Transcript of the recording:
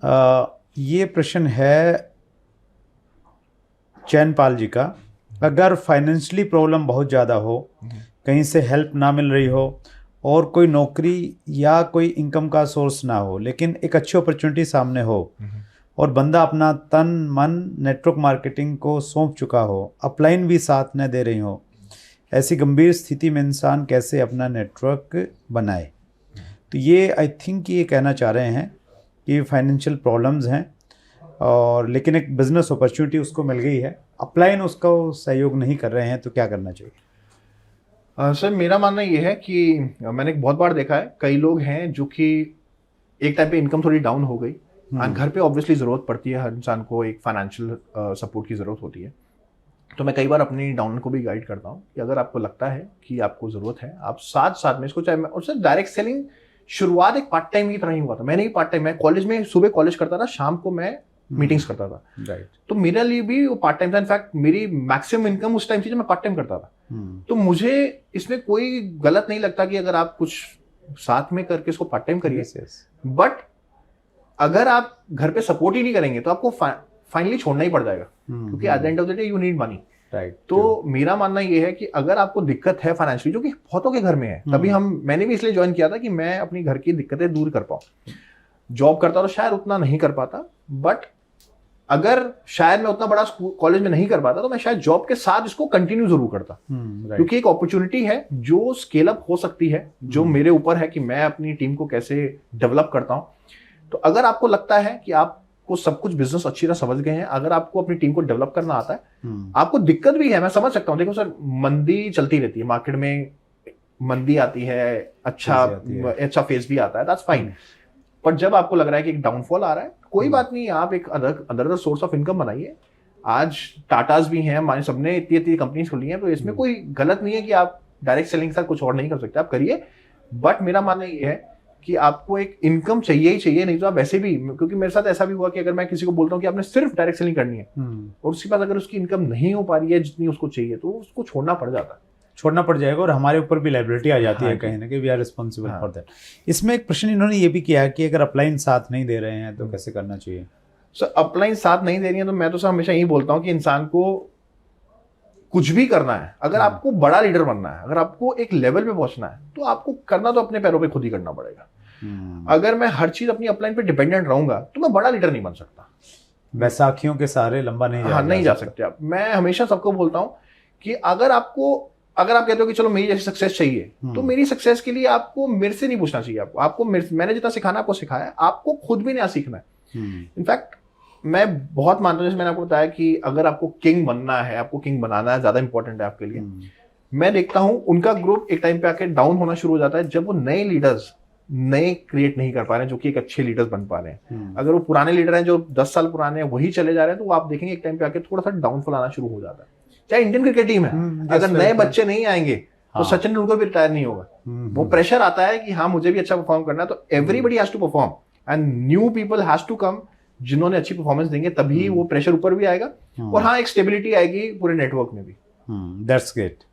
ये प्रश्न है चैनपाल जी का। अगर फाइनेंशियली प्रॉब्लम बहुत ज़्यादा हो, कहीं से हेल्प ना मिल रही हो और कोई नौकरी या कोई इनकम का सोर्स ना हो, लेकिन एक अच्छी अपॉर्चुनिटी सामने हो और बंदा अपना तन मन नेटवर्क मार्केटिंग को सौंप चुका हो, अपलाइन भी साथ न दे रही हो, ऐसी गंभीर स्थिति में इंसान कैसे अपना नेटवर्क बनाए? तो ये आई थिंक ये कहना चाह रहे हैं कि फाइनेंशियल प्रॉब्लम्स हैं और लेकिन एक बिजनेस अपॉर्चुनिटी उसको मिल गई है, अपलाइन उसका सहयोग नहीं कर रहे हैं, तो क्या करना चाहिए? सर मेरा मानना ये है कि मैंने बहुत बार देखा है, कई लोग हैं जो कि एक टाइम पे इनकम थोड़ी डाउन हो गई, घर पे ऑब्वियसली ज़रूरत पड़ती है, हर इंसान को एक फाइनेंशियल सपोर्ट की ज़रूरत होती है। तो मैं कई बार अपनी डाउन को भी गाइड करता हूँ कि अगर आपको लगता है कि आपको ज़रूरत है, आप साथ साथ में इसको, चाहे और सर डायरेक्ट सेलिंग शुरुआत एक पार्ट टाइम की तरह ही हुआ था। मैंने ही पार्ट टाइम, मैं कॉलेज में सुबह कॉलेज करता था, शाम को मैं मीटिंग्स करता था। राइट। तो मेरे लिए भी वो पार्ट टाइम था। इनफैक्ट मेरी मैक्सिमम इनकम उस टाइम थी जब मैं पार्ट टाइम करता था। तो मुझे इसमें कोई गलत नहीं लगता कि अगर आप कुछ साथ में करके इसको पार्ट टाइम करिए, बट अगर आप घर पे सपोर्ट ही नहीं करेंगे तो आपको फाइनली छोड़ना ही पड़ जाएगा, क्योंकि at the end of the day you need money. Right. तो मेरा मानना ये है कि अगर आपको दिक्कत है फाइनेंशियली, जो कि बहुतों के घर में है, तभी मैंने भी इसलिए ज्वाइन किया था कि मैं अपनी घर की दिक्कतें दूर कर पाऊं। जॉब करता तो शायद उतना नहीं कर पाता, बट अगर शायद मैं उतना बड़ा कॉलेज में नहीं कर पाता तो मैं शायद जॉब के साथ इसको कंटिन्यू जरूर करता, क्योंकि एक अपॉर्चुनिटी है जो स्केल अप हो सकती है, जो मेरे ऊपर है कि मैं अपनी टीम को कैसे डेवलप करता हूं। तो अगर आपको लगता है कि आपको सब कुछ बिजनेस अच्छी तरह समझ गए हैं, अगर आपको अपनी टीम को डेवलप करना आता है, आपको दिक्कत भी है, मैं समझ सकता हूं। देखो सर, मंदी चलती रहती है मार्केट में, मंदी आती है, अच्छा फेज भी आता है, दैट्स फाइन। पर जब आपको लग रहा है कि एक डाउनफॉल आ रहा है, कोई बात नहीं, आप एक अदर सोर्स ऑफ इनकम बनाइए। आज टाटास भी हैं, हमारे सबने इतनी कंपनीज खुली हैं, तो इसमें कोई गलत नहीं है कि आप डायरेक्ट सेलिंग के साथ कुछ और नहीं कर सकते, आप करिए। बट मेरा मानना ये है कि आपको एक इनकम चाहिए ही चाहिए, नहीं तो आप वैसे भी, क्योंकि मेरे साथ ऐसा भी हुआ कि अगर मैं किसी को बोलता हूँ कि आपने सिर्फ डायरेक्ट सेलिंग करनी है और उसके बाद अगर उसकी इनकम नहीं हो पा रही है जितनी उसको चाहिए, तो उसको छोड़ना पड़ जाता है, छोड़ना पड़ जाएगा और हमारे ऊपर भी लाइबिलिटी आ जाती है कहीं ना कहीं, we are responsible for that. इसमें एक प्रश्न इन्होंने ये भी किया कि अगर अपलाइन साथ नहीं दे रहे हैं तो कैसे करना चाहिए? सर अपलाइन साथ नहीं दे रही है तो मैं तो सर हमेशा यही बोलता हूँ कि इंसान को कुछ भी करना है, अगर आपको बड़ा लीडर बनना है, अगर आपको एक लेवल पे पहुंचना है, तो आपको करना तो अपने पैरों पे खुद ही करना पड़ेगा। अगर मैं हर चीज अपनी अपलाइन पे डिपेंडेंट रहूंगा तो मैं बड़ा लीडर नहीं बन सकता। बैसाखियों के सहारे लंबा नहीं जा सकते आप। मैं हमेशा सबको बोलता हूँ कि अगर आप कहते हो कि चलो मेरी जैसी सक्सेस चाहिए, तो मेरी सक्सेस के लिए आपको मेरे से नहीं पूछना चाहिए। आपको मैंने जितना सिखाना आपको सिखाया है, आपको खुद भी नया सीखना है। इनफैक्ट मैं बहुत मानता हूँ, जैसे मैंने आपको बताया कि अगर आपको किंग बनना है, आपको किंग बनाना है, ज्यादा इंपॉर्टेंट है आपके लिए। मैं देखता हूँ उनका ग्रुप एक टाइम पे आके डाउन होना शुरू हो जाता है जब वो नए लीडर्स क्रिएट नहीं कर पा रहे हैं जो कि एक अच्छे लीडर्स बन पा रहे हैं। अगर वो पुराने लीडर हैं जो 10 साल पुराने हैं, वही चले जा रहे हैं, तो वो आप देखेंगे एक टाइम पे आके थोड़ा सा डाउनफॉल आना शुरू हो जाता है। चाहे इंडियन क्रिकेट टीम है, अगर नए बच्चे नहीं आएंगे तो सचिन तेंदुलकर भी रिटायर नहीं होगा। वो प्रेशर आता है कि हाँ मुझे भी अच्छा परफॉर्म करना है, तो everybody has to perform and new people has to come जिन्होंने अच्छी परफॉर्मेंस देंगे, तभी वो प्रेशर ऊपर भी आएगा और हाँ एक स्टेबिलिटी आएगी पूरे नेटवर्क में भी। That's great.